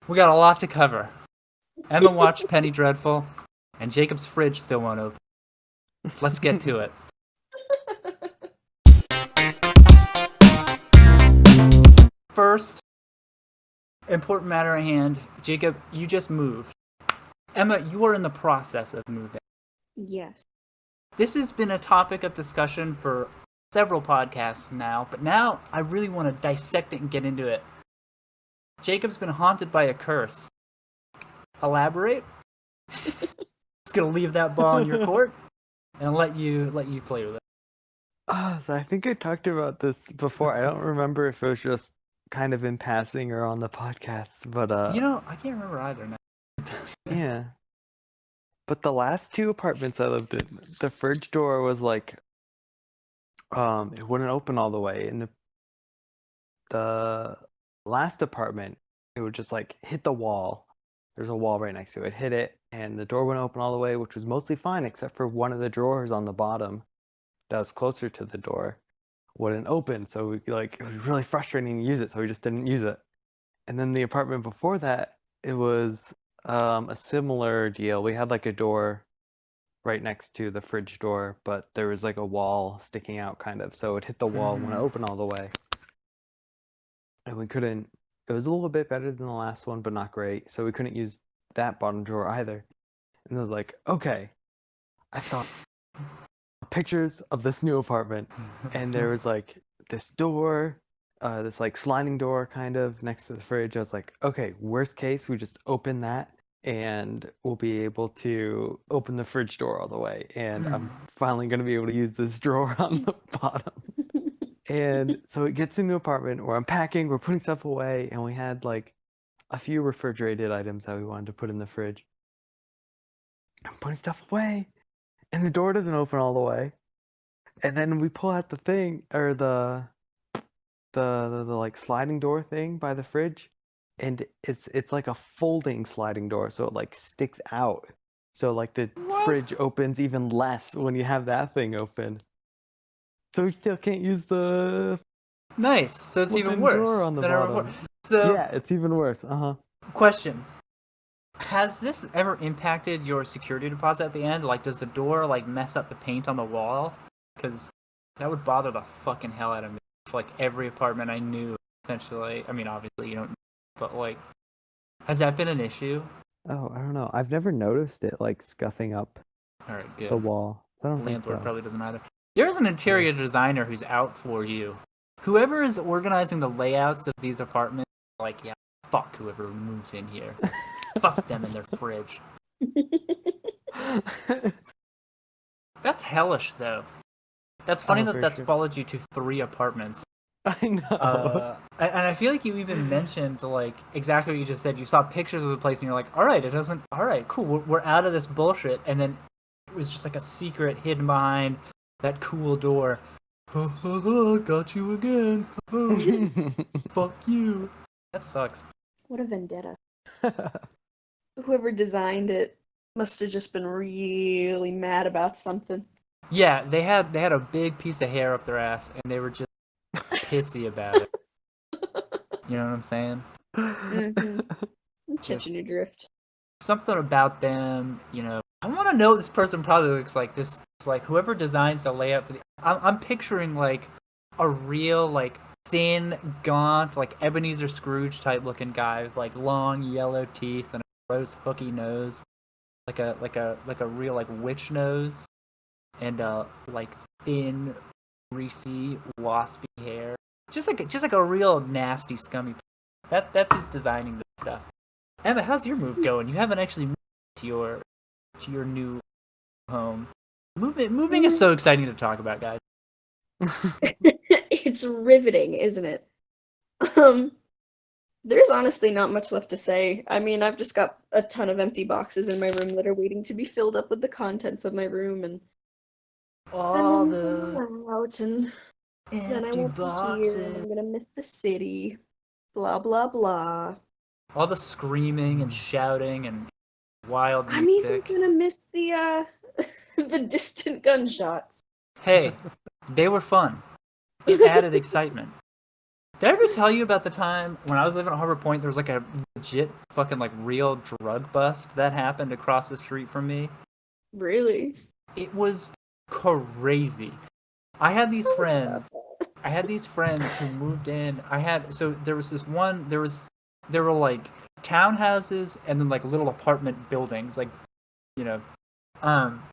We got a lot to cover. Emma watched Penny Dreadful, and Jacob's fridge still won't open. Let's get to it. First, important matter at hand. Jacob, you just moved. Emma, you are in the process of moving. Yes. This has been a topic of discussion for several podcasts now, but now I really want to dissect it and get into it. Jacob's been haunted by a curse. Elaborate? Just gonna leave that ball in your court and let you play with it. So I think I talked about this before. I don't remember if it was just kind of in passing or on the podcast, but I can't remember either now. yeah. But the last two apartments I lived in, the fridge door was like, it wouldn't open all the way. In the last apartment, it would just like hit the wall. There's a wall right next to it. Hit it, and the door wouldn't open all the way, which was mostly fine, except for one of the drawers on the bottom that was closer to the door wouldn't open. So it was really frustrating to use it, so we just didn't use it. And then the apartment before that, it was a similar deal. We had like a door right next to the fridge door, but there was like a wall sticking out kind of, so it hit the wall when it opened all the way. And we couldn't, it was a little bit better than the last one, but not great, so we couldn't use that bottom drawer either. And I was like, okay, I saw pictures of this new apartment, and there was like this door, this like sliding door kind of next to the fridge. I was like, okay, worst case, we just open that and we'll be able to open the fridge door all the way. And I'm finally going to be able to use this drawer on the bottom. And so it gets into an apartment, we're unpacking, we're putting stuff away, and we had like a few refrigerated items that we wanted to put in the fridge. I'm putting stuff away, and the door doesn't open all the way. And then we pull out the thing, or the like sliding door thing by the fridge, and it's like a folding sliding door, so it like sticks out. So like the fridge opens even less when you have that thing open. So we still can't use the Nice. So it's even worse drawer on the than ever bottom. before. So Yeah, it's even worse. question. Has this ever impacted your security deposit at the end? Like, does the door like mess up the paint on the wall? Because that would bother the fucking hell out of me. Like every apartment I knew, essentially. I mean, obviously you don't, but like, has that been an issue? Oh, I don't know. I've never noticed it like scuffing up All right, good. the wall. I don't think Landlord so. probably doesn't either. There's an interior designer who's out for you. Whoever is organizing the layouts of these apartments, like, yeah, fuck whoever moves in here. Fuck them and their fridge. That's hellish, though. That's funny that's followed you to 3 apartments. I know. And I feel like you even mentioned, like, exactly what you just said. You saw pictures of the place and you're like, alright, cool, we're out of this bullshit. And then it was just like a secret hidden behind that cool door. Got you again. Fuck you. That sucks. What a vendetta. Whoever designed it must have just been really mad about something. Yeah, they had a big piece of hair up their ass, and they were just pissy about it. You know what I'm saying? Mm-hmm. I'm catching your drift. Something about them, I want to know what this person probably looks like. This, like, whoever designs the layout for the... I'm picturing, like, a real, like, thin, gaunt, like, Ebenezer Scrooge type looking guy with, like, long yellow teeth and a gross hooky nose. Like a real, like, witch nose. And, like, thin, greasy, waspy hair. Just like a real nasty, scummy... That's who's designing this stuff. Emma, how's your move going? You haven't actually moved to your new home. Moving is so exciting to talk about, guys. It's riveting, isn't it? There's honestly not much left to say. I mean, I've just got a ton of empty boxes in my room that are waiting to be filled up with the contents of my room, and all then the out, and then I won't boxes. be here, and I'm gonna miss the city. Blah blah blah. All the screaming and shouting and wild music. I'm even gonna miss the the distant gunshots. Hey, they were fun. It added excitement. Did I ever tell you about the time when I was living at Harbor Point? There was like a legit fucking like real drug bust that happened across the street from me. Really? It was crazy. I had these Tell me about friends. that. I had these friends who moved in. So there was this one. There were like townhouses and then like little apartment buildings, like you know, um,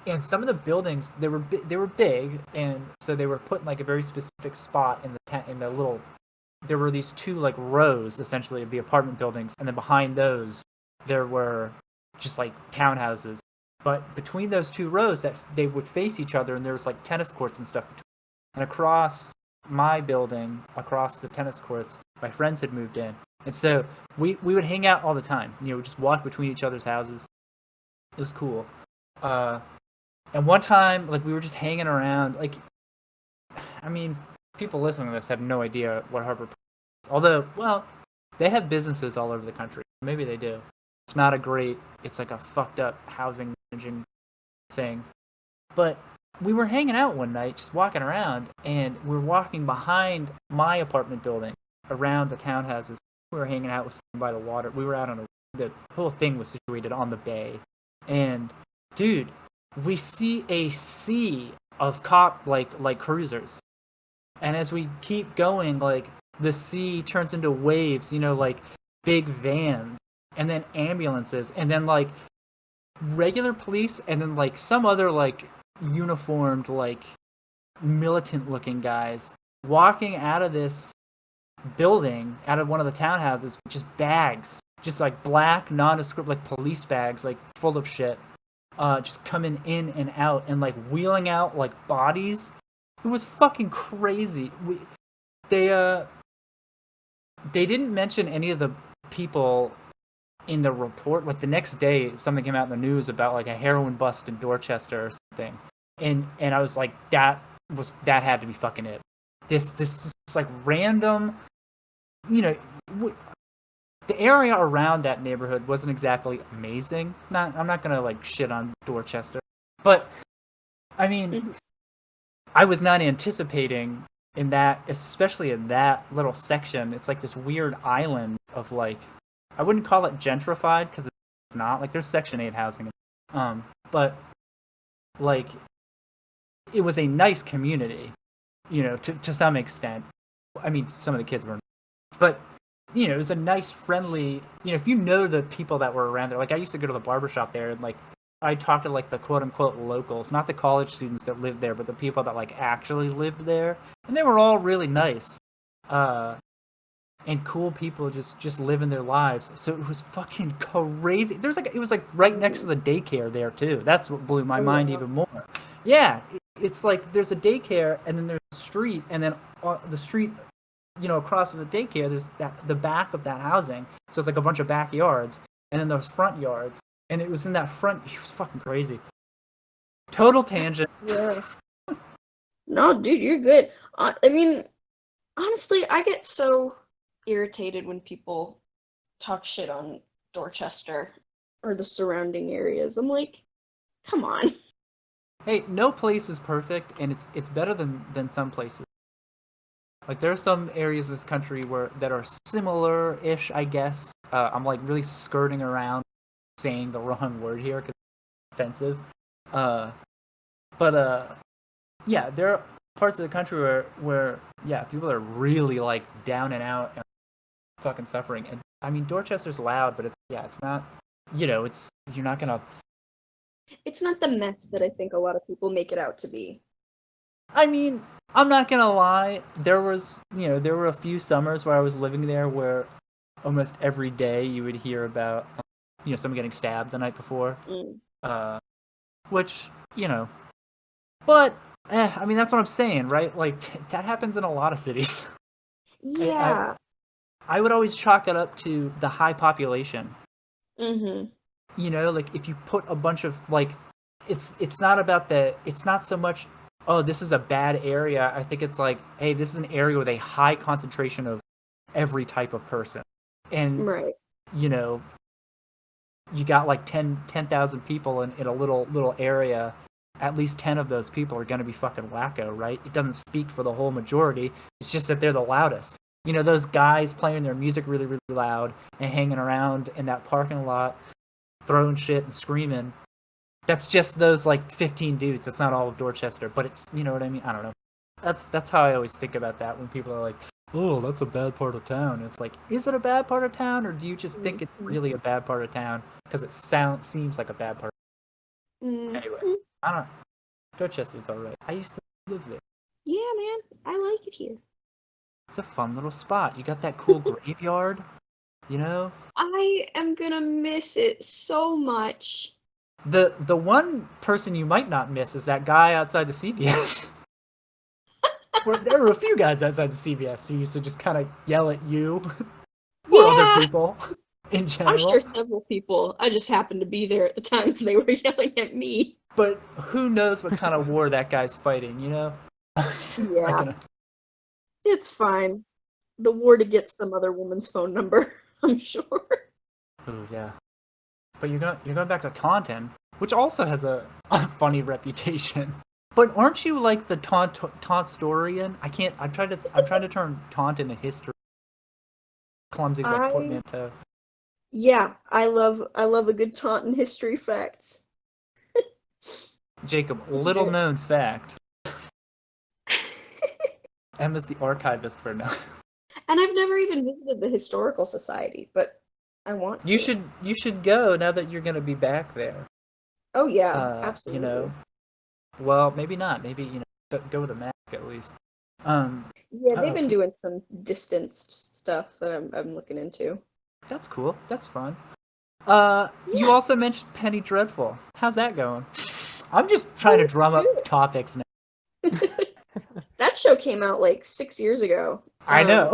and some of the buildings they were big, and so they were put in like a very specific spot in the little. There were these two like rows essentially of the apartment buildings, and then behind those there were just like townhouses. But between those two rows, that they would face each other, and there was like tennis courts and stuff. And across my building, across the tennis courts, my friends had moved in, and so we would hang out all the time. You know, we just walk between each other's houses. It was cool. Uh, and one time, like we were just hanging around. Like, I mean, people listening to this have no idea what Harbor Point is. Although, well, they have businesses all over the country. Maybe they do. It's not a great. It's like a fucked up housing managing thing. But we were hanging out one night, just walking around, and we're walking behind my apartment building around the townhouses. We were hanging out with someone by the water. We were out on the whole thing was situated on the bay, and dude, we see a sea of like cruisers, and as we keep going, like the sea turns into waves, you know, like big vans, and then ambulances, and then like regular police, and then like some other like uniformed like militant looking guys walking out of this building, out of one of the townhouses, with just bags, just like black nondescript like police bags, like full of shit, just coming in and out, and like wheeling out like bodies. It was fucking crazy. They uh they didn't mention any of the people in the report. Like the next day something came out in the news about like a heroin bust in Dorchester or something, and I was like, that had to be fucking it. This like random, you know, the area around that neighborhood wasn't exactly amazing. I'm not gonna like shit on Dorchester, but I mean, I was not anticipating in that, especially in that little section. It's like this weird island of like, I wouldn't call it gentrified because it's not. Like there's Section 8 housing, but like it was a nice community, you know, to some extent. I mean, some of the kids were, but you know, it was a nice, friendly. You know, if you know the people that were around there, like I used to go to the barbershop there, and like I talked to like the quote unquote locals, not the college students that lived there, but the people that like actually lived there, and they were all really nice, and cool people just living their lives. So it was fucking crazy. There's like, it was like right next to the daycare there too. That's what blew my mind even more. Yeah, it's like there's a daycare, and then there's a street, and then the street, you know, across from the daycare, there's the back of that housing. So it's like a bunch of backyards, and then those front yards. And it was in that front. It was fucking crazy. Total tangent. Yeah. No, dude, you're good. I mean, honestly, I get so irritated when people talk shit on Dorchester or the surrounding areas. I'm like, come on. Hey, no place is perfect, and it's better than some places. Like there are some areas in this country that are similar-ish, I guess. I'm like really skirting around saying the wrong word here because it's offensive. But yeah, there are parts of the country where yeah, people are really like down and out and fucking suffering. And I mean, Dorchester's loud, but it's not. You know, you're not gonna. It's not the mess that I think a lot of people make it out to be. I mean, I'm not gonna lie. There were a few summers where I was living there where almost every day you would hear about, someone getting stabbed the night before. Which, but, I mean, that's what I'm saying, right? Like, that happens in a lot of cities. Yeah. I would always chalk it up to the high population. Mm-hmm. You know, like, if you put a bunch of, like, it's not so much, oh, this is a bad area. I think it's like, hey, this is an area with a high concentration of every type of person. And, right. You got like 10,000 people in a little area, at least 10 of those people are going to be fucking wacko, right? It doesn't speak for the whole majority. It's just that they're the loudest. You know, those guys playing their music really, really loud and hanging around in that parking lot, throwing shit and screaming. That's just those, like, 15 dudes. That's not all of Dorchester, but it's, you know what I mean? I don't know. That's how I always think about that when people are like, oh, that's a bad part of town. It's like, is it a bad part of town, or do you just think it's really a bad part of town because it seems like a bad part? Anyway, I don't know. Dorchester's alright. I used to live there. Yeah, man, I like it here. It's a fun little spot. You got that cool graveyard, you know? I am gonna miss it so much. The one person you might not miss is that guy outside the CVS. There were a few guys outside the CVS who used to just kind of yell at you or other people in general. I'm sure several people. I just happened to be there at the times they were yelling at me. But who knows what kind of war that guy's fighting, you know? Yeah. It's fine. The war to get some other woman's phone number, I'm sure. Oh, yeah. But you're going back to Taunton, which also has a funny reputation. But aren't you like the Tauntorian? I'm trying to turn Taunt into history. Clumsy like portmanteau. Yeah, I love a good Taunt and history facts. Jacob, little known fact. Emma's the archivist for now. And I've never even visited the Historical Society, but I want to. You should go now that you're going to be back there. Oh yeah, absolutely. You know, well, maybe not. Maybe, you know, go to Mac at least. Yeah, they've been doing some distanced stuff that I'm looking into. That's cool. That's fun. You also mentioned Penny Dreadful. How's that going? I'm just trying to drum up topics now. That show came out like 6 years ago. I know.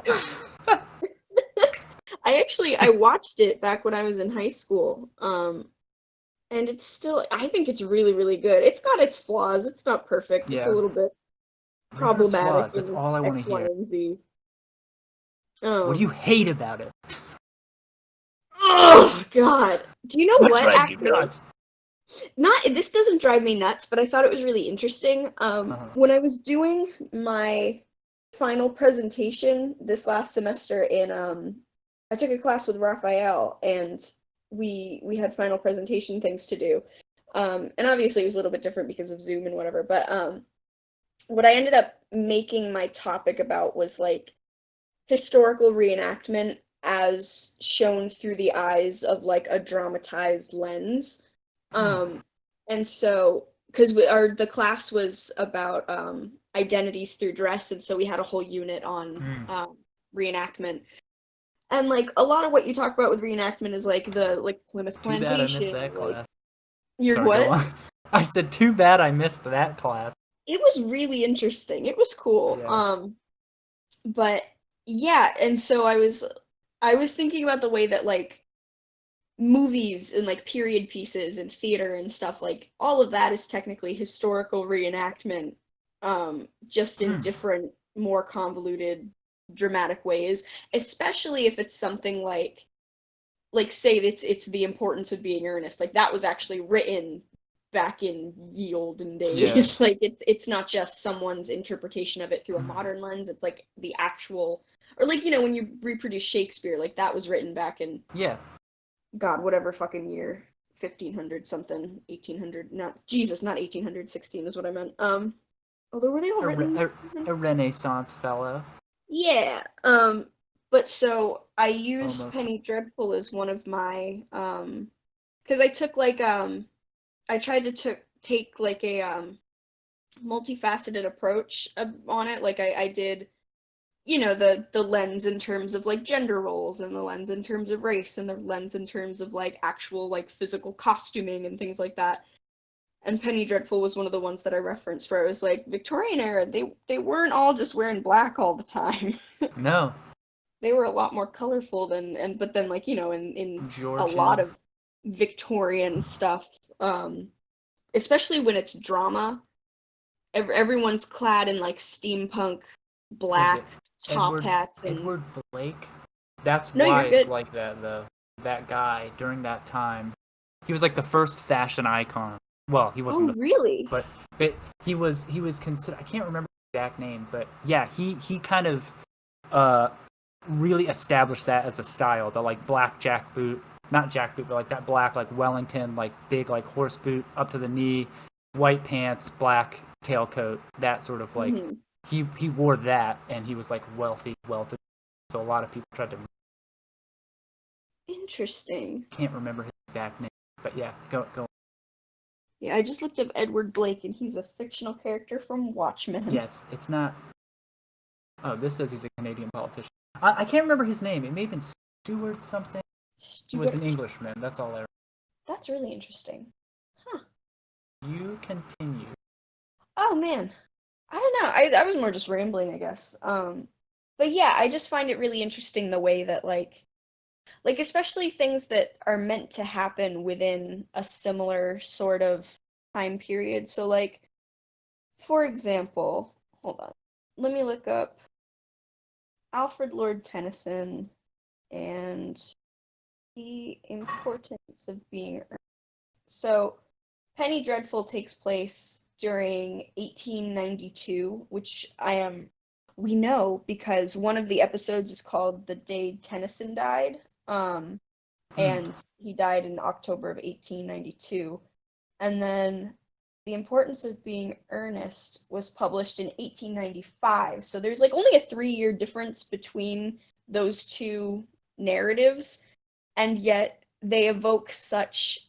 I watched it back when I was in high school. And it's still, I think it's really, really good. It's got its flaws. It's not perfect. Yeah. It's a little bit problematic. That's all I want to hear. X, Y, and Z. What do you hate about it? Oh God! Do you know what? Drives you nuts? This doesn't drive me nuts, but I thought it was really interesting. When I was doing my final presentation this last semester I took a class with Raphael, and we had final presentation things to do. And obviously it was a little bit different because of Zoom and whatever, but what I ended up making my topic about was like historical reenactment as shown through the eyes of like a dramatized lens. And so, because the class was about identities through dress, and so we had a whole unit on reenactment. And like a lot of what you talk about with reenactment is like the Plymouth Plantation. Too bad I missed that class. You're what? I said too bad I missed that class. It was really interesting. It was cool. Yeah. But yeah, and so I was thinking about the way that like movies and like period pieces and theater and stuff, like all of that is technically historical reenactment, just in different, more convoluted, dramatic ways, especially if it's something like say it's The Importance of Being Earnest. Like that was actually written back in ye olden days. Yeah. Like it's not just someone's interpretation of it through a modern lens. It's like the actual, or like, you know, when you reproduce Shakespeare, like that was written back in God, whatever fucking year, 1500 something, 1800, not 1816 is what I meant. Although were they all written? A Renaissance fellow. Yeah. But so I used Almost. Penny Dreadful as one of my because I took like I tried to take like a multifaceted approach on it. Like I did, you know, the lens in terms of like gender roles, and the lens in terms of race, and the lens in terms of like actual like physical costuming and things like that. And Penny Dreadful was one of the ones that I referenced where it was like Victorian era, they weren't all just wearing black all the time. No. They were a lot more colorful but then like, you know, in Georgia. A lot of Victorian stuff, especially when it's drama, everyone's clad in like steampunk black top hats and Edward Blake. That's why it's like that though. That guy during that time, he was like the first fashion icon Well, he Oh, wasn't, really? but he was considered. I can't remember the exact name, but yeah, he kind of uh really established that as a style. The like black jackboot, not jackboot, but like that black like Wellington like big like horse boot up to the knee, white pants, black tailcoat, that sort of like Hmm. he wore that, and he was like wealthy, well-to-do. So a lot of people tried to. Interesting. Can't remember his exact name, but yeah, go. Yeah, I just looked up Edward Blake, and he's a fictional character from Watchmen. Yeah, it's not. Oh, this says he's a Canadian politician. I can't remember his name. It may have been Stuart something. He was an Stuart. Englishman. That's all I. That's really interesting. Huh. You continue. Oh man. I don't know. I was more just rambling, I guess. But yeah, I just find it really interesting the way that like especially things that are meant to happen within a similar sort of time period. So like for example, hold on. Let me look up Alfred Lord Tennyson and the importance of being earned. So Penny Dreadful takes place during 1892, which we know because one of the episodes is called The Day Tennyson Died. Hmm. And he died in October of 1892. And then The Importance of Being Earnest was published in 1895. So there's like only a 3-year difference between those two narratives, and yet they evoke such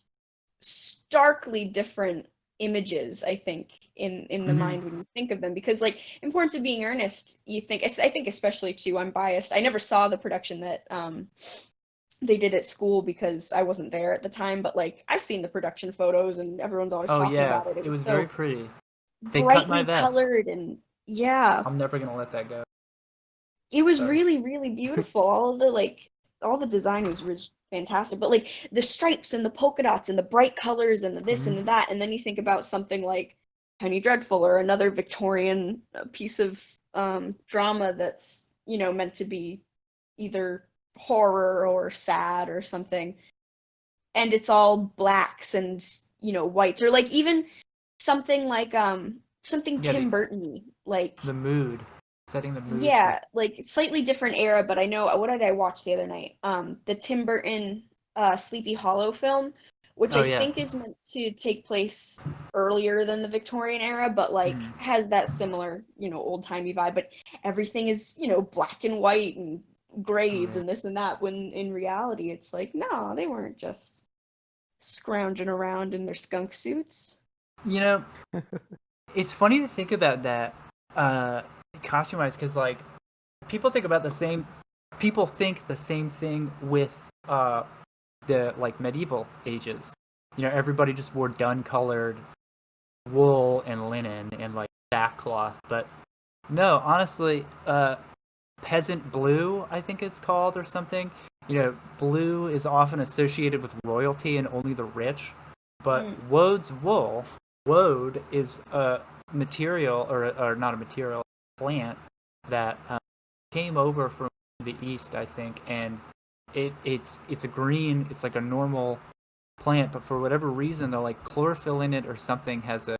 starkly different images, I think, in the Mm-hmm. mind when you think of them, because like Importance of Being Earnest, you think, I think especially too, I'm biased, I never saw the production that they did at school because I wasn't there at the time, but like I've seen the production photos and everyone's always Oh talking yeah, about it. It it was was very so pretty. They cut my brightly vest. colored, and yeah, I'm never gonna let that go. it was Sorry. really, really beautiful. All the design was fantastic. But like the stripes and the polka dots and the bright colors and the this and Mm-hmm. the that, and then you think about something like Penny Dreadful or another Victorian piece of drama that's, meant to be either horror or sad or something. And it's all blacks and, whites, or like even something like something Yeah, Tim Burton, like the mood, setting the mood for. yeah, like slightly different era, but I know what did I watch the other night? The Tim Burton Sleepy Hollow film, which Oh I yeah. think is meant to take place earlier than the Victorian era, but like Mm. has that similar, old-timey vibe, but everything is, black and white and Oh grays yeah. and this and that, when in reality it's like, no, they weren't just scrounging around in their skunk suits. You know, it's funny to think about that, uh, costume wise, because like people think about the same. People think the same thing with uh, the like medieval ages. Everybody just wore dun colored wool and linen and like sackcloth. But no, honestly, peasant blue, I think it's called, or something. Blue is often associated with royalty and only the rich. But Mm, woad's wool, woad is a material, or not a material, a plant that came over from the east, I think, and it's a green. It's like a normal plant, but for whatever reason, the like chlorophyll in it or something has a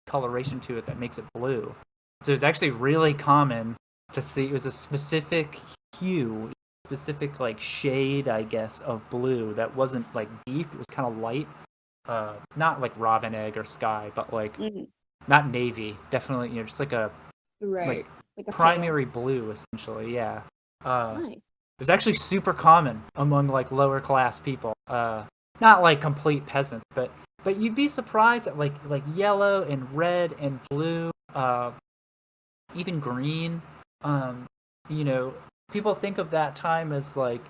coloration to it that makes it blue. So it's actually really common to see. It was a specific hue, specific like shade, I guess, of blue that wasn't like deep. It was kind of light, not like robin egg or sky, but like mm, not navy. Definitely, just like a like right, like a pale. primary blue, essentially. Yeah. It Nice. was actually super common among like lower class people. Not like complete peasants, but you'd be surprised at like yellow and red and blue, even green. Um, you know, people think of that time as like,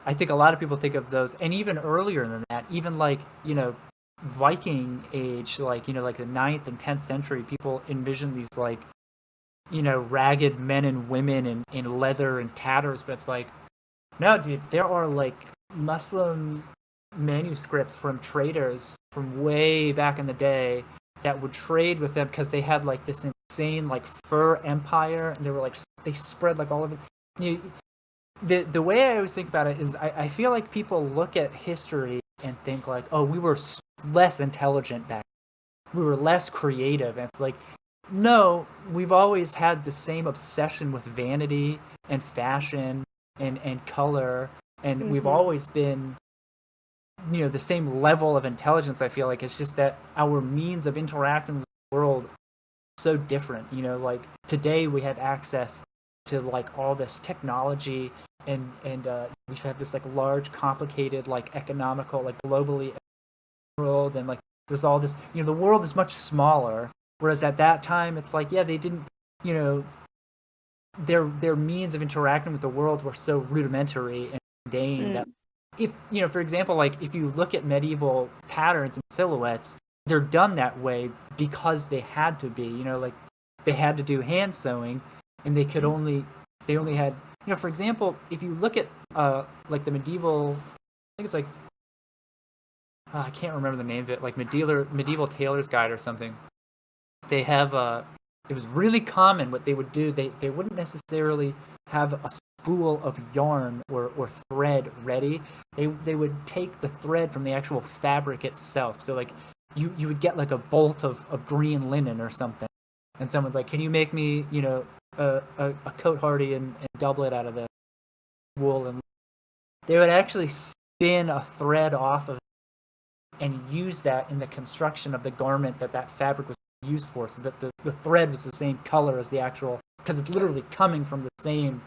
I think a lot of people think of those, and even earlier than that, even like Viking age, like the 9th and 10th century, people envision these like ragged men and women in leather and tatters, but it's like, no, dude, there are like Muslim manuscripts from traders from way back in the day that would trade with them because they had like this insane like fur empire, and they were like they spread like all over. You, the way I always think about it is I feel like people look at history and think like, oh, we were less intelligent back. we were less creative. And it's like, no, we've always had the same obsession with vanity and fashion and color, and we've Mm-hmm. always been, the same level of intelligence. I feel like it's just that our means of interacting with the world are so different. Like today we have access to like all this technology, and we have this like large, complicated, like economical, like globally world, and like there's all this. The world is much smaller, whereas at that time it's like, yeah, they didn't, you know their means of interacting with the world were so rudimentary and mundane that, Mm. if for example, like if you look at medieval patterns and silhouettes, they're done that way because they had to be. Like they had to do hand sewing, and they only had, for example, if you look at like the medieval, I think it's like, I can't remember the name of it, like medieval tailor's guide or something. They have it was really common what they would do. They wouldn't necessarily have a spool of yarn or thread ready. They would take the thread from the actual fabric itself. So like you would get like a bolt of green linen or something, and someone's like, can you make me a coat hardy and doublet out of the wool? And they would actually spin a thread off of it and use that in the construction of the garment that fabric was used for, so that the thread was the same color as the actual, because it's literally coming from the same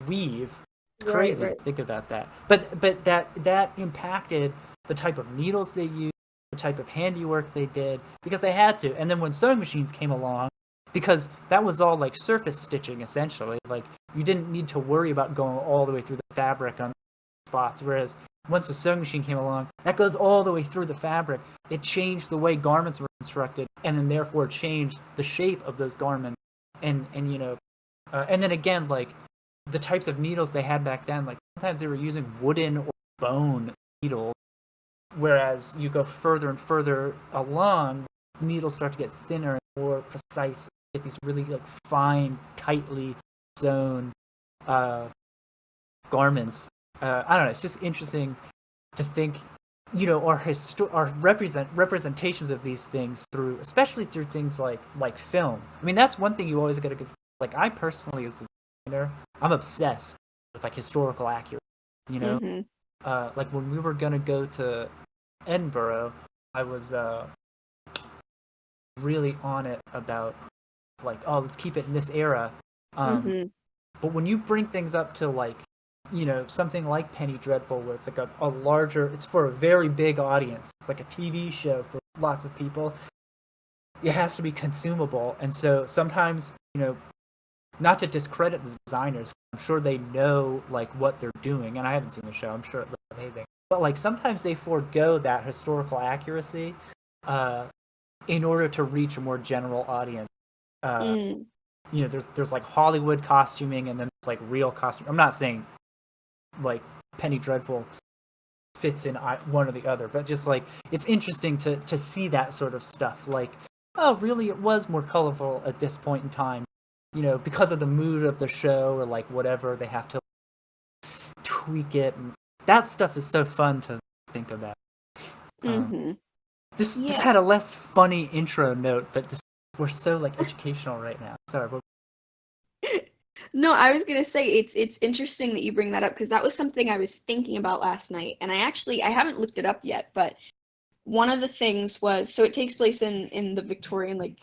weave. It's crazy Right. to think about that. But that impacted the type of needles they used, the type of handiwork they did, because they had to. And then when sewing machines came along, because that was all like surface stitching essentially, like you didn't need to worry about going all the way through the fabric on spots, whereas once the sewing machine came along, that goes all the way through the fabric. It changed the way garments were constructed, and then therefore changed the shape of those garments. And then again, like the types of needles they had back then, like sometimes they were using wooden or bone needles, whereas you go further and further along, needles start to get thinner and more precise. You get these really like fine, tightly sewn garments. I don't know. It's just interesting to think, our representations of these things through, especially through things like film. I mean, that's one thing you always got to consider. Like I personally, as a designer, I'm obsessed with like historical accuracy. Mm-hmm. Like when we were gonna go to Edinburgh, I was really on it about like, oh, let's keep it in this era. Um, Mm-hmm. But when you bring things up to like, something like Penny Dreadful, where it's like a larger, it's for a very big audience. It's like a TV show for lots of people. It has to be consumable. And so sometimes, not to discredit the designers, I'm sure they know like what they're doing. And I haven't seen the show. I'm sure it looks amazing. But like sometimes they forego that historical accuracy uh, in order to reach a more general audience. Uh, Mm. there's like Hollywood costuming, and then there's like real costume. I'm not saying like Penny Dreadful fits in one or the other, but just like it's interesting to see that sort of stuff. Like, oh, really, it was more colorful at this point in time, because of the mood of the show, or like whatever, they have to tweak it, and that stuff is so fun to think about. Mm-hmm. This Yeah. had a less funny intro note, but we're so like educational right now. Sorry. No, I was gonna say it's interesting that you bring that up because that was something I was thinking about last night, and I haven't looked it up yet, but one of the things was, so it takes place in the Victorian, like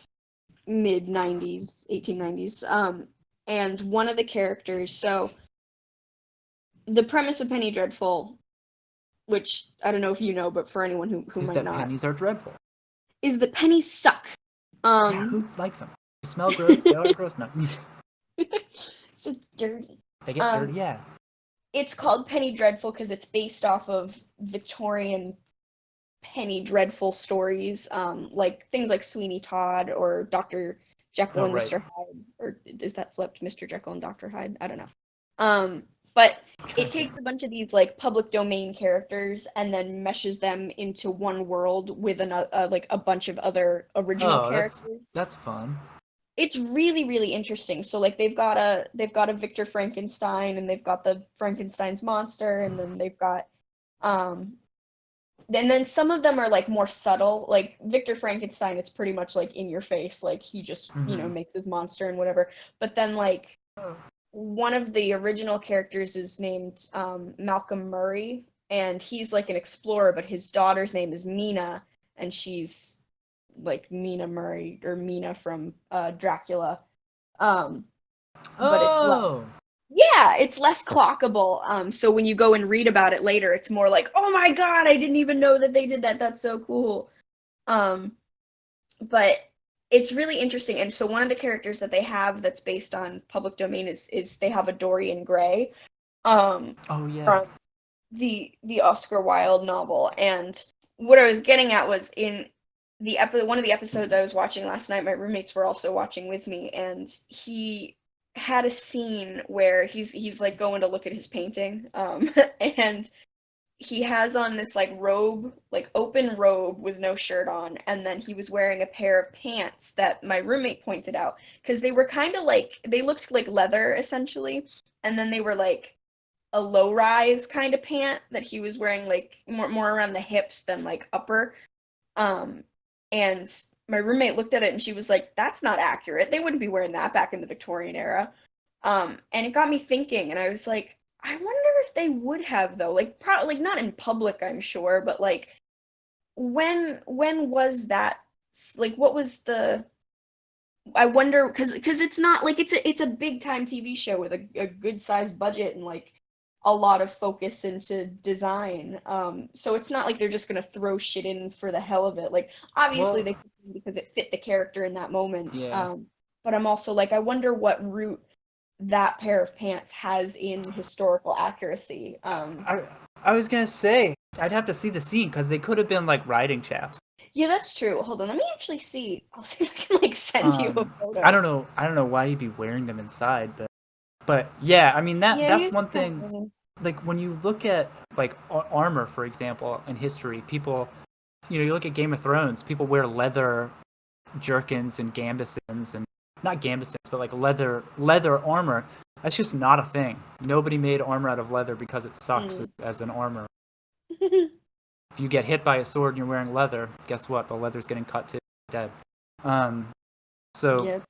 mid 90s, 1890s, and one of the characters, so the premise of Penny Dreadful, which I don't know if you know, but for anyone who Is might that not, pennies are dreadful? is that pennies suck. Yeah, who likes them? They smell gross. They are gross. No, It's just dirty. they get Um, dirty. Yeah. it's called Penny Dreadful because it's based off of Victorian Penny Dreadful stories, like things like Sweeney Todd or Dr. Jekyll Oh, and right. Mr. Hyde, or is that flipped, Mr. Jekyll and Dr. Hyde? I don't know. But it Yeah. takes a bunch of these like public domain characters and then meshes them into one world with like a bunch of other original Oh, characters. that's fun. It's really really interesting. So like they've got a Victor Frankenstein, and they've got the Frankenstein's monster, and then they've got um and then some of them are like more subtle. Like Victor Frankenstein, it's pretty much like in your face. Like he just, makes his monster and whatever. But then like one of the original characters is named Malcolm Murray, and he's like an explorer, but his daughter's name is Mina, and she's like Mina Murray or Mina from Dracula. But it's less clockable. So when you go and read about it later, it's more like, oh my god, I didn't even know that they did that. That's so cool. But it's really interesting. And so one of the characters that they have that's based on public domain is they have a Dorian Gray. Oh yeah. From the Oscar Wilde novel. And what I was getting at was in one of the episodes I was watching last night, my roommates were also watching with me, and he had a scene where he's like going to look at his painting, and he has on this like robe, like open robe with no shirt on, and then he was wearing a pair of pants that my roommate pointed out because they were kind of like, they looked like leather essentially, and then they were like a low rise kind of pant that he was wearing, like more around the hips than like upper. And my roommate looked at it and she was like, that's not accurate. They wouldn't be wearing that back in the Victorian era. And it got me thinking, and I was like, I wonder if they would have though, like probably like not in public, I'm sure, but like when was that, like what was the, I wonder, because it's not like it's a big time TV show with a good sized budget and like a lot of focus into design. So it's not like they're just gonna throw shit in for the hell of it. Like obviously they could, because it fit the character in that moment. Yeah. But I'm also like, I wonder what root that pair of pants has in historical accuracy. I was gonna say I'd have to see the scene because they could have been like riding chaps. Yeah, that's true. Hold on, let me actually see. I'll see if I can like send you a photo. I don't know why you'd be wearing them inside, but yeah, I mean that's one thing. Like when you look at like armor, for example, in history, people, you look at Game of Thrones, people wear leather jerkins and gambesons, and not gambesons, but like leather armor. That's just not a thing. Nobody made armor out of leather because it sucks as an armor. If you get hit by a sword and you're wearing leather, guess what? The leather's getting cut to dead. So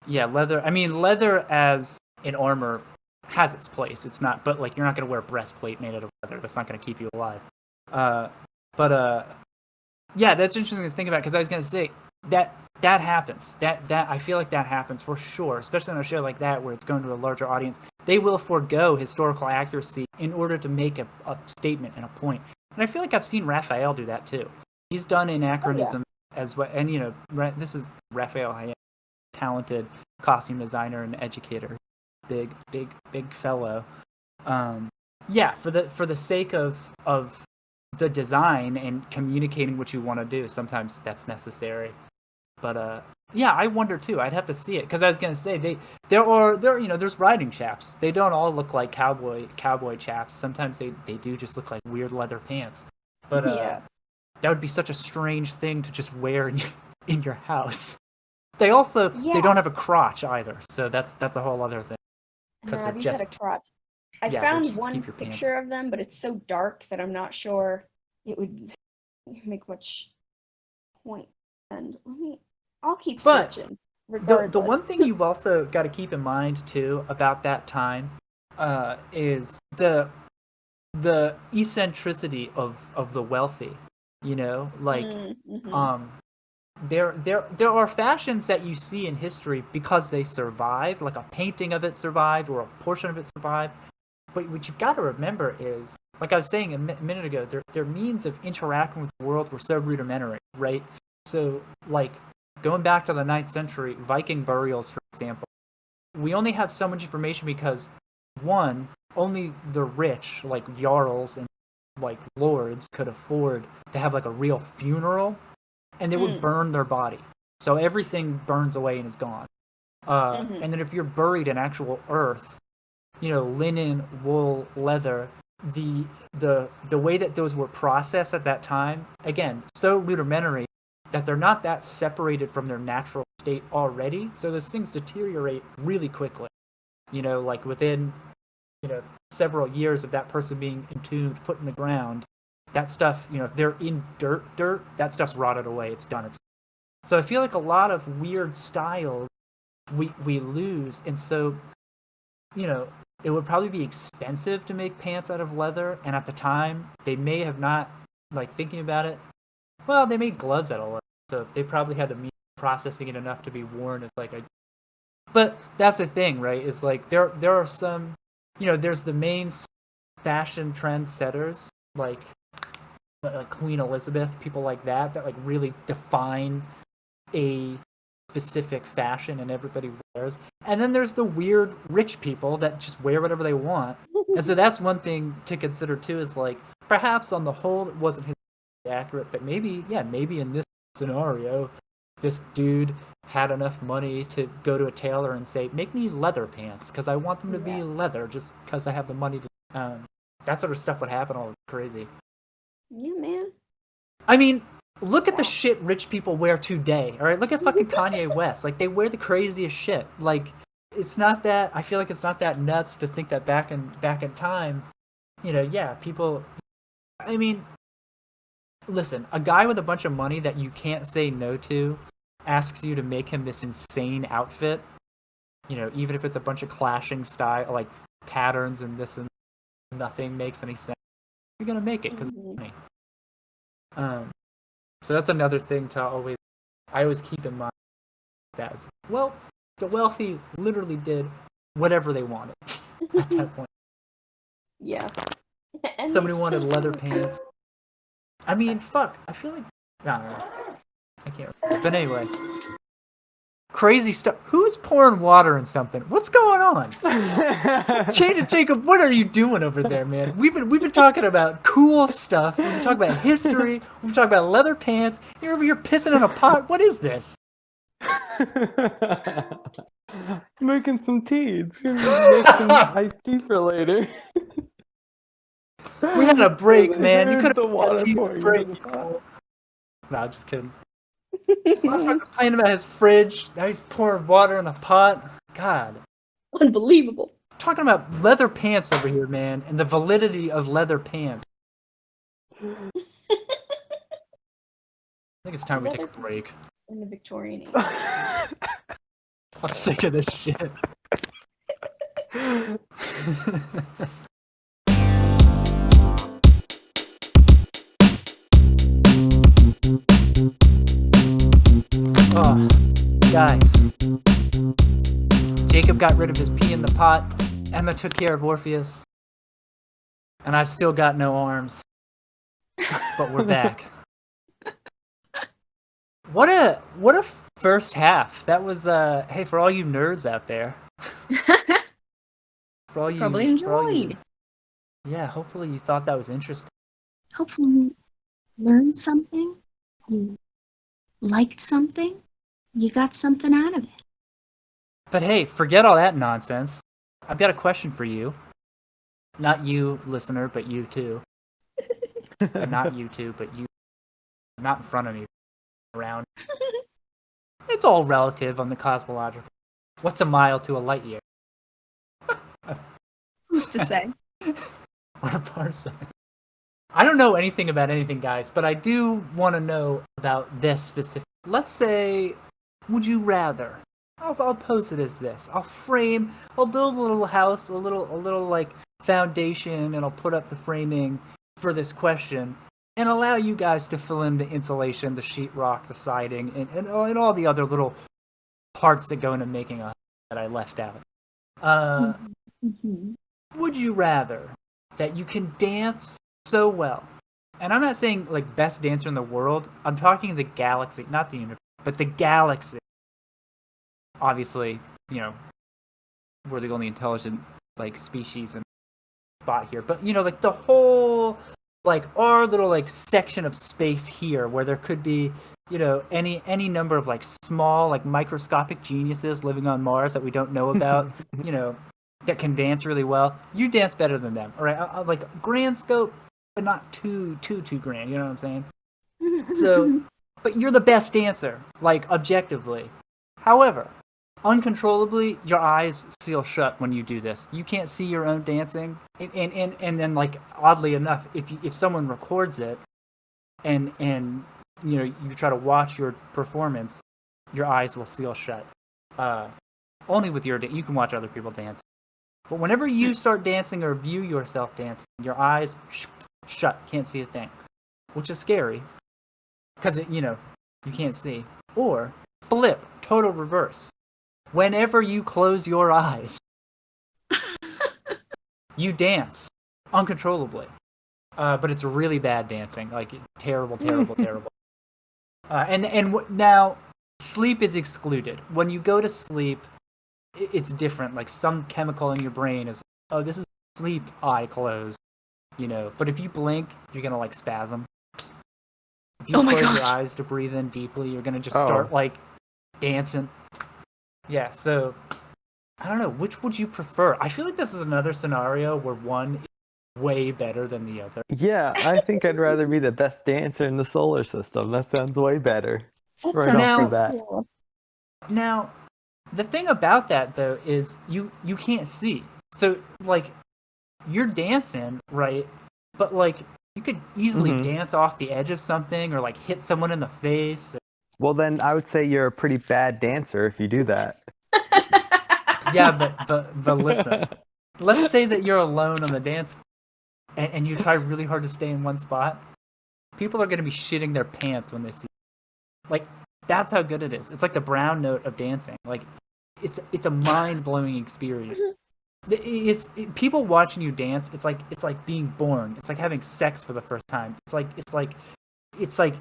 yeah, leather. I mean, leather as an armor has its place. It's not, but like you're not going to wear a breastplate made out of leather. That's not going to keep you alive. Yeah, that's interesting to think about because I was going to say that happens. That I feel like that happens for sure, especially on a show like that where it's going to a larger audience. They will forego historical accuracy in order to make a statement and a point. And I feel like I've seen Raphael do that too. He's done anachronism as well. And this is Raphael, talented costume designer and educator, big fellow. For the sake of the design and communicating what you want to do, sometimes that's necessary. But I wonder too. I'd have to see it because I was gonna say there's riding chaps. They don't all look like cowboy chaps. Sometimes they do just look like weird leather pants. But that would be such a strange thing to just wear in your house. They also they don't have a crotch either, so that's a whole other thing. Nah, these had a crotch. I found one picture of them, but it's so dark that I'm not sure it would make much point. And I'll keep searching. The one thing you've also got to keep in mind too about that time is the eccentricity of the wealthy. There are fashions that you see in history because they survived, like a painting of it survived or a portion of it survived. But what you've got to remember is, like I was saying a minute ago, their means of interacting with the world were so rudimentary, right? So, like, going back to the 9th century, Viking burials, for example, we only have so much information because, one, only the rich, like jarls and like lords, could afford to have like a real funeral, and they would burn their body. So everything burns away and is gone. And then if you're buried in actual earth, linen, wool, leather, the way that those were processed at that time, again, so rudimentary that they're not that separated from their natural state already. So those things deteriorate really quickly. Like within, several years of that person being entombed, put in the ground, that stuff, if they're in dirt, that stuff's rotted away. It's done. So I feel like a lot of weird styles we lose, and so it would probably be expensive to make pants out of leather, and at the time they may have not, like, thinking about it. Well, they made gloves out of leather, so they probably had the means of processing it enough to be worn as like a. But that's the thing, right? It's like there are some, there's the main fashion trendsetters like Queen Elizabeth, people like that like really define a specific fashion and everybody wears. And then there's the weird rich people that just wear whatever they want. And so that's one thing to consider too, is like perhaps on the whole it wasn't accurate, but maybe in this scenario this dude had enough money to go to a tailor and say, make me leather pants because I want them to be leather just because I have the money to that sort of stuff would happen. All crazy. Yeah, man. I mean, look at the shit rich people wear today. All right, look at fucking Kanye West. Like, they wear the craziest shit. Like, it's not that. I feel like it's not that nuts to think that back in time, people. I mean, listen, a guy with a bunch of money that you can't say no to asks you to make him this insane outfit. Even if it's a bunch of clashing style, like patterns and this and nothing makes any sense. You're gonna make it because it's money. So that's another thing I always keep in mind. That well, the wealthy literally did whatever they wanted at that point. Yeah. Somebody wanted leather pants. I mean, fuck. I feel like no, I can't remember. But anyway, crazy stuff. Who's pouring water in something? What's going on? Jacob, what are you doing over there, man? We've been talking about cool stuff. We've been talking about history. We've been talking about leather pants. You're over here pissing in a pot. What is this? It's making some tea. It's gonna make some iced tea for later. We had a break, man. You could have the water break. No, I'm just kidding. Complaining about his fridge. Now he's pouring water in a pot. God. Unbelievable. Talking about leather pants over here, man, and the validity of leather pants. I think it's time we take a break. In the Victorian age. I'm sick of this shit. Oh, guys. Jacob got rid of his pee in the pot. Emma took care of Orpheus. And I've still got no arms. But we're back. What a first half. That was hey, for all you nerds out there. For all you Probably enjoyed. Yeah, hopefully you thought that was interesting. Hopefully you learned something. You liked something. You got something out of it. But hey, forget all that nonsense. I've got a question for you. Not you, listener, but you too. Not you too, but you. Not in front of me. Around. It's all relative on the cosmological. What's a mile to a light year? Who's to say? What a parsec. I don't know anything about anything, guys, but I do want to know about this specific. Let's say, would you rather? I'll pose it as this. I'll build a little house, a little like foundation, and I'll put up the framing for this question, and allow you guys to fill in the insulation, the sheetrock, the siding, and all the other little parts that go into making a house that I left out. Would you rather that you can dance so well, and I'm not saying like best dancer in the world, I'm talking the galaxy, not the universe, but the galaxy. Obviously, we're the only intelligent like species and spot here, but like the whole like our little like section of space here where there could be any number of like small like microscopic geniuses living on Mars that we don't know about, that can dance really well. You dance better than them, all right? Like grand scope, but not too grand. You know what I'm saying? So, but you're the best dancer, like objectively. However, uncontrollably, your eyes seal shut when you do this. You can't see your own dancing, and then like oddly enough, if someone records it, and you try to watch your performance, your eyes will seal shut. Only with your you can watch other people dance, but whenever you start dancing or view yourself dancing, your eyes shut, can't see a thing, which is scary because you can't see. Or flip, total reverse. Whenever you close your eyes, you dance uncontrollably. But it's really bad dancing, like terrible, terrible. Now sleep is excluded. When you go to sleep, it's different. Like some chemical in your brain is, oh, this is sleep. Eye closed, But if you blink, you're gonna like spasm. If you close your eyes to breathe in deeply, you're gonna just start like dancing. Yeah. So I don't know. Which would you prefer? I feel like this is another scenario where one is way better than the other. Yeah, I think I'd rather be the best dancer in the solar system. That sounds way better. Right off the bat. Cool. Now, the thing about that though is you can't see. So like you're dancing, right? But like you could easily dance off the edge of something or like hit someone in the face. Well, then I would say you're a pretty bad dancer if you do that. Yeah, but listen. Let's say that you're alone on the dance floor and you try really hard to stay in one spot. People are going to be shitting their pants when they see you. Like that's how good it is. It's like the brown note of dancing. Like it's a mind-blowing experience. People watching you dance. It's like being born. It's like having sex for the first time. It's like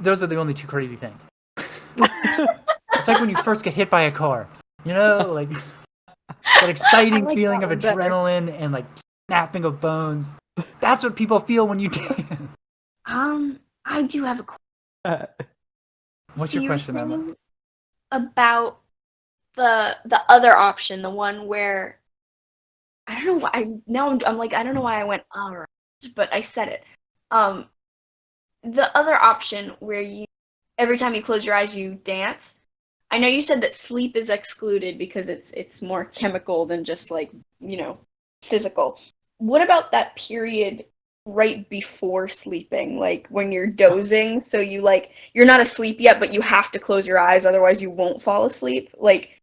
those are the only two crazy things. It's like when you first get hit by a car. Like that exciting feeling of adrenaline and like snapping of bones. That's what people feel when you dance. I do have a question. What's your question, Emma? About the other option, the one where I don't know why I'm like I don't know why I went alright, but I said it. The other option where you every time you close your eyes you dance. I know you said that sleep is excluded because it's more chemical than just like, physical. What about that period right before sleeping, like when you're dozing, so you're not asleep yet, but you have to close your eyes, otherwise you won't fall asleep? Like,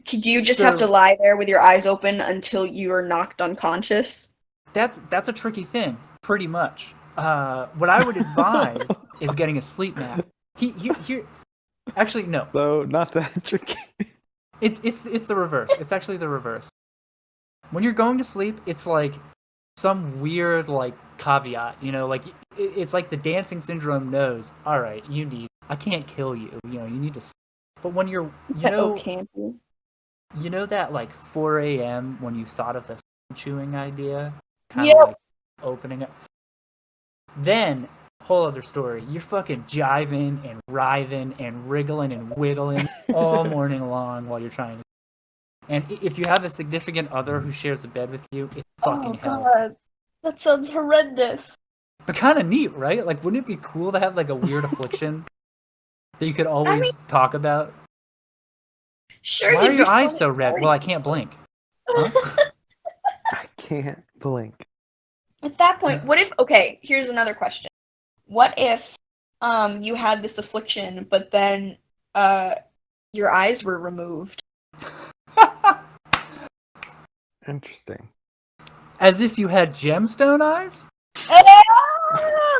do you just have to lie there with your eyes open until you are knocked unconscious? That's a tricky thing, pretty much. What I would advise is getting a sleep mask. Here, actually, no. So not that tricky. It's the reverse. It's actually the reverse. When you're going to sleep, it's like some weird like caveat, like it's like the dancing syndrome knows. All right, I can't kill you. You need to. But when you're, Can't you? That like 4 a.m. when you thought of the chewing idea, kind Yep. of like opening up. Then whole other story. You're fucking jiving and writhing and wriggling and wiggling all morning long while you're trying to. And if you have a significant other who shares a bed with you, it's fucking hell. God. That sounds horrendous. But kind of neat, right? Like, wouldn't it be cool to have like a weird affliction that you could always talk about? Sure. Why are your eyes so red? Well, I can't blink. Huh? I can't blink. At that point, what if? Okay, here's another question. What if you had this affliction, but then your eyes were removed? Interesting. As if you had gemstone eyes?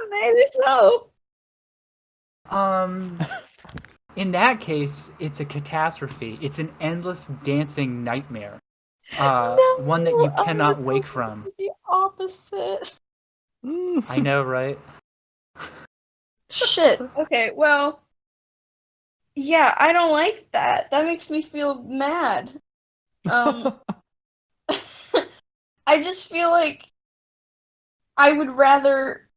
Maybe so. In that case, it's a catastrophe. It's an endless dancing nightmare. One that you cannot wake from. The opposite. I know, right? Shit. Okay, well, yeah, I don't like that. That makes me feel mad. I just feel like I would rather,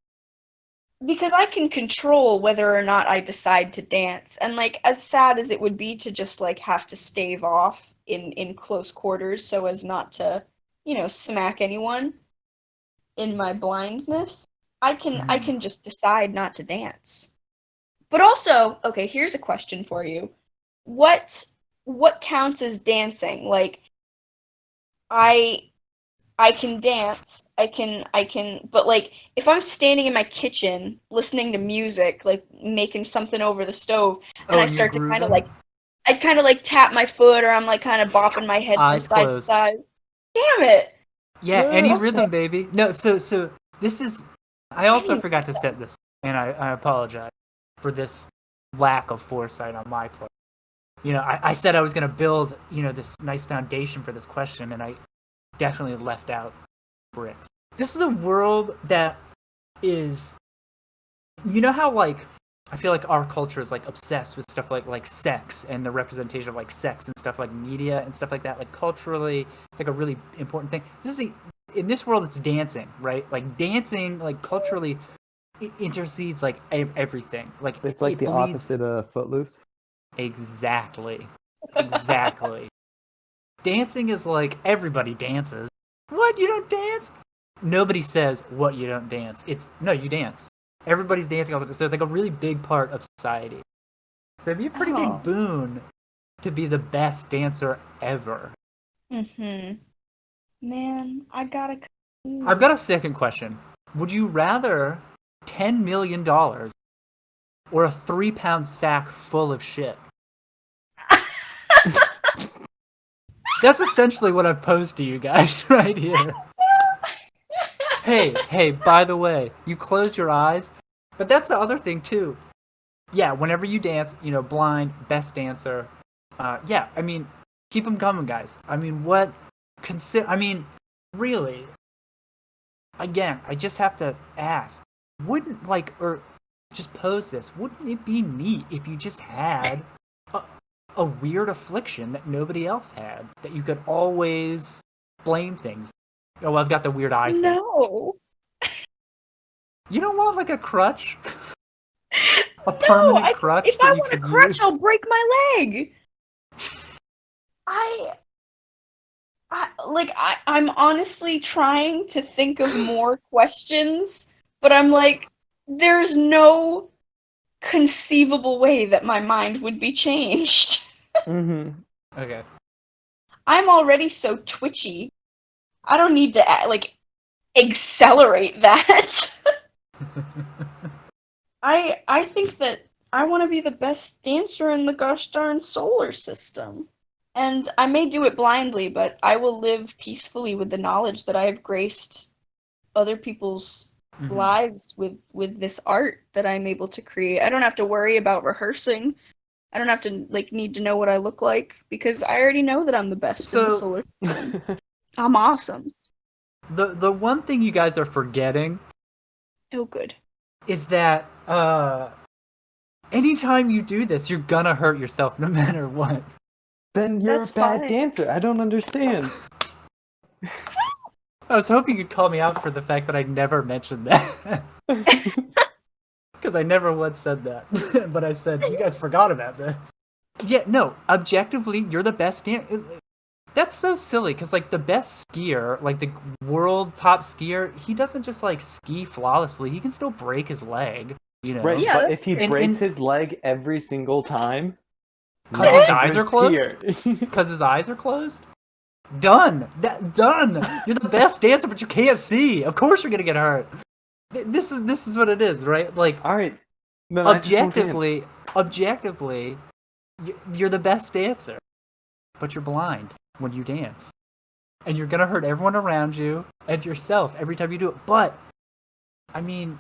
because I can control whether or not I decide to dance, and like as sad as it would be to just like have to stave off in close quarters so as not to, smack anyone in my blindness, I can just decide not to dance. But also, okay, here's a question for you. What what counts as dancing? Like, I can dance. I can, but like if I'm standing in my kitchen listening to music, like making something over the stove, and Oh, I and you're start to kind of grooving? like I'd kind of like tap my foot, or I'm like kind of bopping my head from Eyes side to closed. side. Damn it. Yeah, any Okay. rhythm, baby. No, so this is. I also Any forgot to set this, and I apologize for this lack of foresight on my part. I said I was going to build, this nice foundation for this question, and I definitely left out bricks. This is a world that is, how like I feel like our culture is like obsessed with stuff like sex and the representation of like sex and stuff like media and stuff like that. Like culturally, it's like a really important thing. In this world, it's dancing, right? Like dancing, like culturally, it intercedes like everything. Like It's like it the bleeds. opposite of Footloose. Exactly. Exactly. Dancing is like everybody dances. What? You don't dance? Nobody says what you don't dance. It's no, you dance. Everybody's dancing all the time. So it's like a really big part of society. So it'd be a pretty Oh. big boon to be the best dancer ever. Mhm. Man, I gotta. I've got a second question. Would you rather $10 million or a 3 pound sack full of shit? That's essentially what I've posed to you guys right here. Hey, by the way, you close your eyes, but that's the other thing too. Yeah, whenever you dance, blind, best dancer. Yeah, I mean, keep them coming, guys. I mean, really, again, I just have to ask, or just pose this, wouldn't it be neat if you just had a weird affliction that nobody else had, that you could always blame things? Oh, I've got the weird eye thing. No. You don't want like a crutch? A No, permanent if crutch that I you want a could crutch, use? I'll break my leg. I I'm honestly trying to think of more questions, but I'm like, there's no conceivable way that my mind would be changed. Mm-hmm. Okay. I'm already so twitchy. I don't need to accelerate that. I think that I want to be the best dancer in the gosh darn solar system. And I may do it blindly, but I will live peacefully with the knowledge that I have graced other people's lives with this art that I'm able to create. I don't have to worry about rehearsing. I don't have to need to know what I look like because I already know that I'm the best in the So solar system. I'm awesome. the one thing you guys are forgetting Oh, good. is that anytime you do this, you're gonna hurt yourself no matter what. Then you're That's a bad fine. dancer. I don't understand. I was hoping you'd call me out for the fact that I never mentioned that. Because I never once said that. But I said, you guys forgot about this. Yeah, no, objectively, you're the best dancer. That's so silly, because, like, the best skier, like, the world top skier, he doesn't just, like, ski flawlessly. He can still break his leg, Right, Yeah, but that's if he And- breaks and- his leg every single time, Because not his a eyes good are closed? skier. Because his eyes are closed? Done! Done! You're the best dancer, but you can't see. Of course you're gonna get hurt. This is what it is, right? Like, All right, then I just won't dance. objectively, you're the best dancer, but you're blind when you dance, and you're gonna hurt everyone around you and yourself every time you do it. But I mean,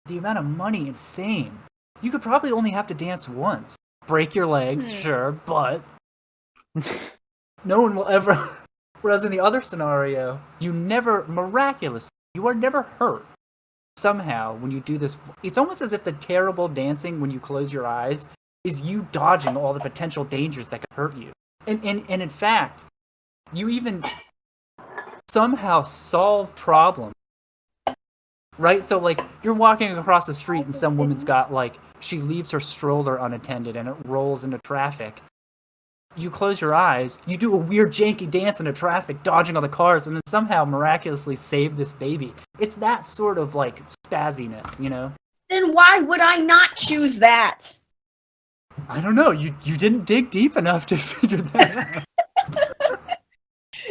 the amount of money and fame, you could probably only have to dance once. Break your legs, sure, but no one will ever. Whereas in the other scenario, you are never hurt somehow when you do this. It's almost as if the terrible dancing when you close your eyes is you dodging all the potential dangers that could hurt you. And in fact, you even somehow solve problems. Right? So like you're walking across the street and some woman's got she leaves her stroller unattended and it rolls into traffic. You close your eyes, you do a weird janky dance into traffic, dodging all the cars, and then somehow miraculously save this baby. It's that sort of spazziness, Then why would I not choose that? I don't know. You didn't dig deep enough to figure that out.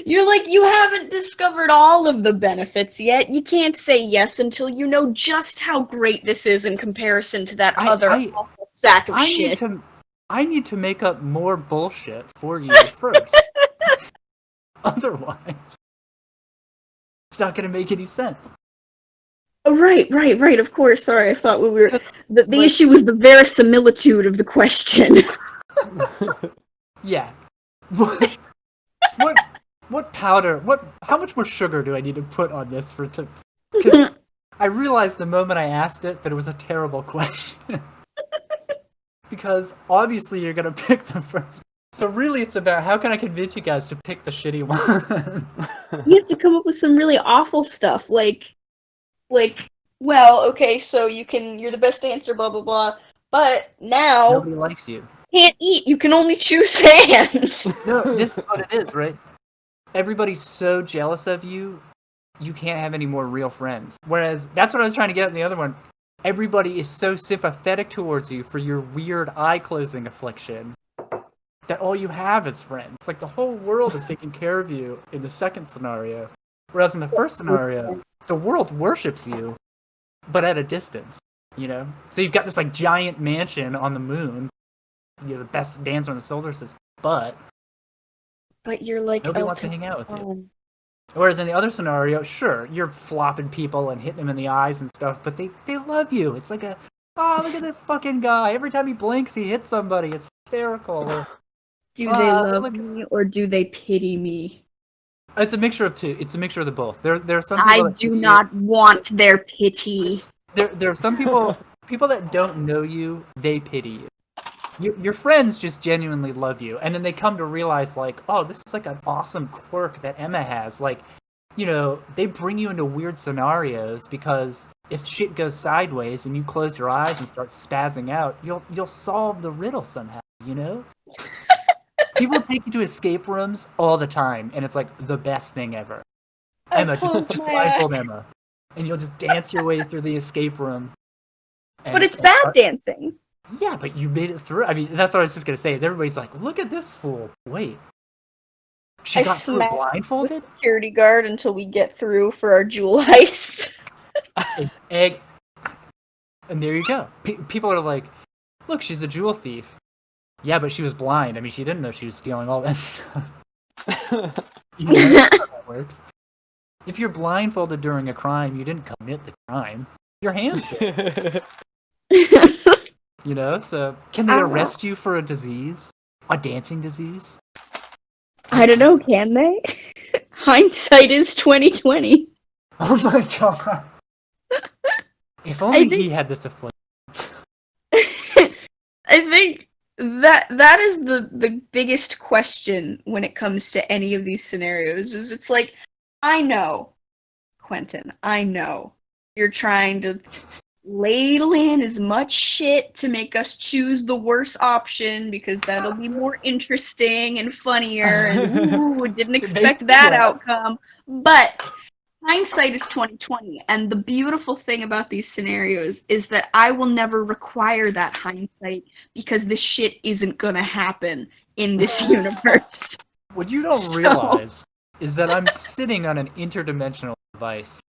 You're like, you haven't discovered all of the benefits yet. You can't say yes until you know just how great this is in comparison to that other I awful sack of I shit. need to make up more bullshit for you first. Otherwise, it's not going to make any sense. Oh, right, of course. Sorry, I thought we were... The Like- issue was the verisimilitude of the question. Yeah. What powder? How much more sugar do I need to put on this because I realized the moment I asked it that it was a terrible question. Because obviously you're gonna pick the first. So really, it's about how can I convince you guys to pick the shitty one. You have to come up with some really awful stuff, like, well, okay, so you're the best answer, blah, blah, blah, but now, Nobody likes you. can't eat, you can only choose sand. No, this is what it is, right? Everybody's so jealous of you, you can't have any more real friends. Whereas, that's what I was trying to get in the other one. Everybody is so sympathetic towards you for your weird eye-closing affliction that all you have is friends. Like, the whole world is taking care of you in the second scenario. Whereas in the first scenario, the world worships you, but at a distance, you know? So you've got this, like, giant mansion on the moon. You're the best dancer in the solar system, but But you're like, nobody wants to hang out with you. Whereas in the other scenario, sure, you're flopping people and hitting them in the eyes and stuff, but they love you. It's like oh, look at this fucking guy. Every time he blinks, he hits somebody. It's hysterical. Or, Do they love me, or do they pity me? it's a mixture of two. It's a mixture of the both. There are some people I do not want their pity. There are some people that don't know you, they pity you. Your friends just genuinely love you, and then they come to realize, like, oh, this is like an awesome quirk that Emma has. Like, you know, they bring you into weird scenarios because if shit goes sideways and you close your eyes and start spazzing out, you'll solve the riddle somehow, you know? People take you to escape rooms all the time, and it's like the best thing ever. Emma, just blindfold Emma, and you'll just dance your way through the escape room. But it's bad dancing. Yeah, but you made it through. I mean, that's what I was just gonna say. Is everybody's like, look at this fool. Wait, she got through smacked blindfolded? the security guard until we get through for our jewel heist. Egg. And there you go. People are like, look, she's a jewel thief. Yeah, but she was blind. I mean, she didn't know she was stealing all that stuff. You know, that's how that works. If you're blindfolded during a crime, you didn't commit the crime. Your hands did. You know, so can they arrest you for a disease? A dancing disease? I don't know, can they? Hindsight is 2020. Oh my god. If only he had this affliction. I think that is the biggest question when it comes to any of these scenarios, is it's like, I know, Quentin, I know you're trying to ladle in as much shit to make us choose the worst option because that'll be more interesting and funnier, and ooh, didn't expect that outcome. But hindsight is 2020, and the beautiful thing about these scenarios is that I will never require that hindsight because this shit isn't gonna happen in this universe. What you don't realize is that I'm sitting on an interdimensional device.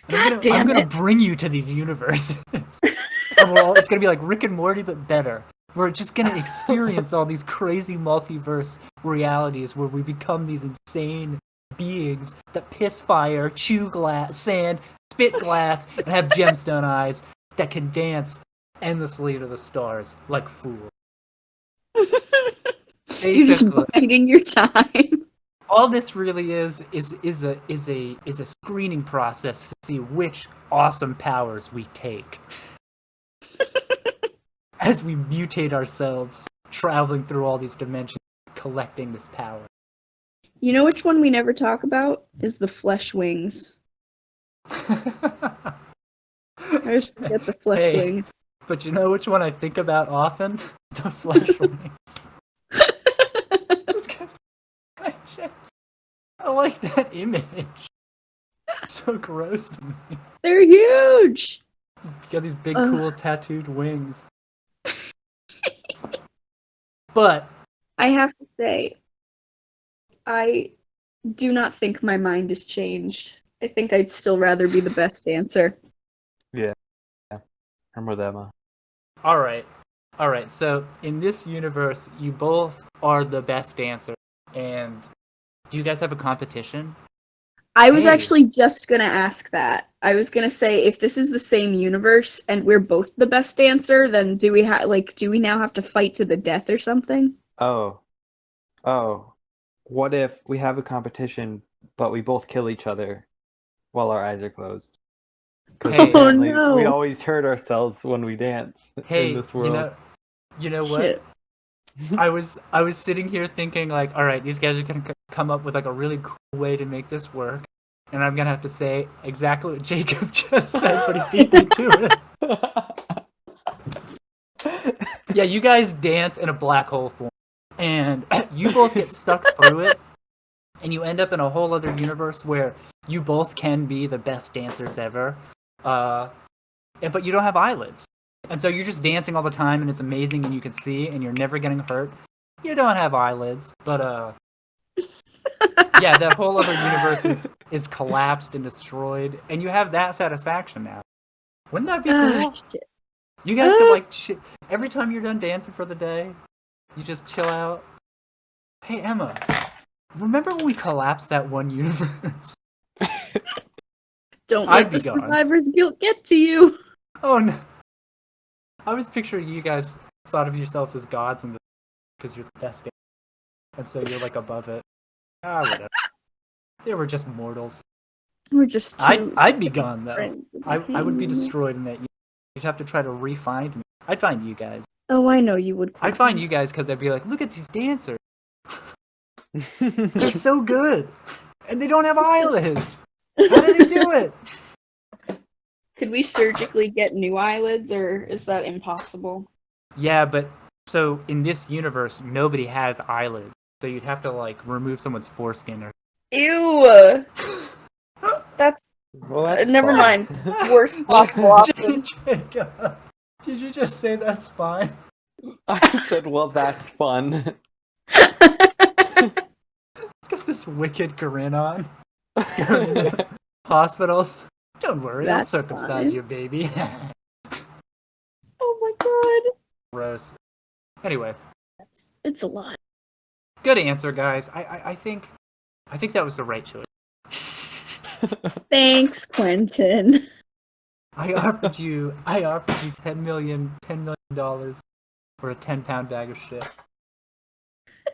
I'm gonna bring you to these universes. It's gonna be like Rick and Morty, but better. We're just gonna experience all these crazy multiverse realities where we become these insane beings that piss fire, chew glass, sand, spit glass, and have gemstone eyes that can dance endlessly to the stars like fools. You're just biding your time. All this really is a screening process to see which awesome powers we take as we mutate ourselves, traveling through all these dimensions, collecting this power. You know which one we never talk about is the flesh wings. I just forget the flesh wings. But you know which one I think about often? The flesh wings. I like that image. It's so gross to me. They're huge! You got these big, cool, tattooed wings. But I have to say, I do not think my mind has changed. I think I'd still rather be the best dancer. Yeah. I'm with Emma. all right. So in this universe, you both are the best dancer. And do you guys have a competition? I was Hey. actually just gonna ask that. I was gonna say if this is the same universe and we're both the best dancer, then do we now have to fight to the death or something? Oh. What if we have a competition, but we both kill each other while our eyes are closed? Because Hey. apparently Oh, no. we always hurt ourselves when we dance Hey, in this world. you know what? Shit. I was sitting here thinking like, all right, these guys are gonna come up with like a really cool way to make this work, and I'm gonna have to say exactly what Jacob just said, but he beat me to it. Yeah, you guys dance in a black hole form, and you both get sucked through it, and you end up in a whole other universe where you both can be the best dancers ever, but you don't have eyelids. And so you're just dancing all the time, and it's amazing, and you can see, and you're never getting hurt. You don't have eyelids, but yeah, that whole other universe is collapsed and destroyed, and you have that satisfaction now. Wouldn't that be cool? Shit. You guys could like every time you're done dancing for the day, you just chill out. Hey Emma, remember when we collapsed that one universe? Don't I'd let be the gone. survivor's guilt get to you. Oh no! I was picturing you guys thought of yourselves as gods and because you're the best dancer, and so you're like above it. Ah, whatever. They were just mortals. We're just two. I'd be gone though. friends. I would be destroyed in that. You'd have to try to re-find me. I'd find you guys. Oh, I know you would. I'd find you guys because I'd be like, look at these dancers. They're so good, and they don't have eyelids. How do they do it? Could we surgically get new eyelids, or is that impossible? Yeah, but so in this universe, nobody has eyelids, so you'd have to like remove someone's foreskin or. Ew. That's Well, that's never fine. mind. Worst possible option. Jacob, did you just say that's fine? I said, well, that's fun. It's got this wicked grin on. Hospitals. Don't worry, That's I'll circumcise fine. your baby. Oh my god. Gross. Anyway, It's a lot. good answer, guys. I think that was the right choice. Thanks, Quentin. I offered you $10 million for a 10-pound bag of shit.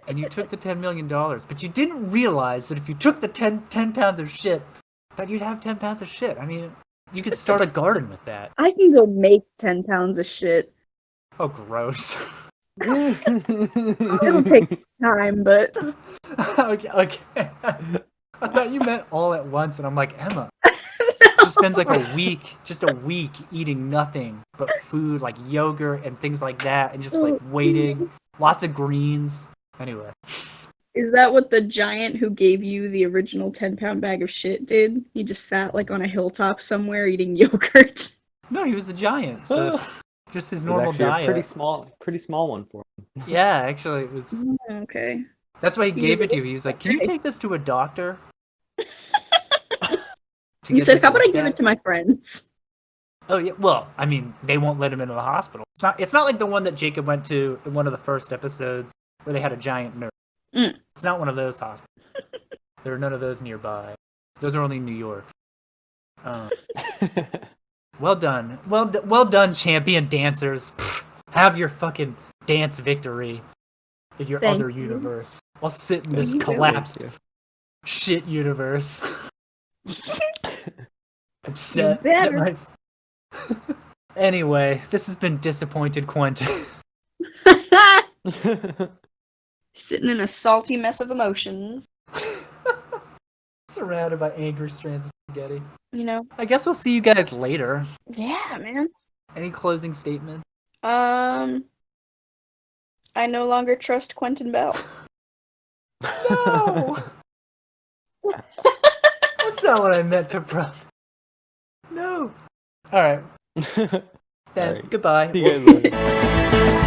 And you took the $10 million, but you didn't realize that if you took the 10 pounds of shit, that you'd have 10 pounds of shit. I mean, you could start a garden with that. I can go make 10 pounds of shit. Oh, gross. It'll take time, but okay. I thought you meant all at once, and I'm like, Emma. She spends like a week eating nothing but food, like yogurt and things like that, and just like waiting, lots of greens. Anyway. is that what the giant who gave you the original 10-pound bag of shit did? He just sat like on a hilltop somewhere eating yogurt. No, he was a giant, so just his It was normal actually diet. a pretty small one for him. Yeah, actually, it was. Okay. That's why he He gave was it to you. He was like, "Can you okay. take this to a doctor?" You said, "How about I give it to my friends?" Oh yeah. Well, I mean, they won't let him into the hospital. It's not like the one that Jacob went to in one of the first episodes where they had a giant nurse. Mm. It's not one of those hospitals. There are none of those nearby. Those are only in New York. Well done. Well done, champion dancers. Pfft, have your fucking dance victory in your Thank other you. universe. I'll sit in this Thank you. collapsed shit universe. Upset You that better. my. Anyway, this has been Disappointed Quentin. Sitting in a salty mess of emotions. Surrounded by angry strands of spaghetti. You know? I guess we'll see you guys later. Yeah, man. Any closing statement? I no longer trust Quentin Bell. No! That's not what I meant to No. Alright. Then, Alright. goodbye. See you guys later.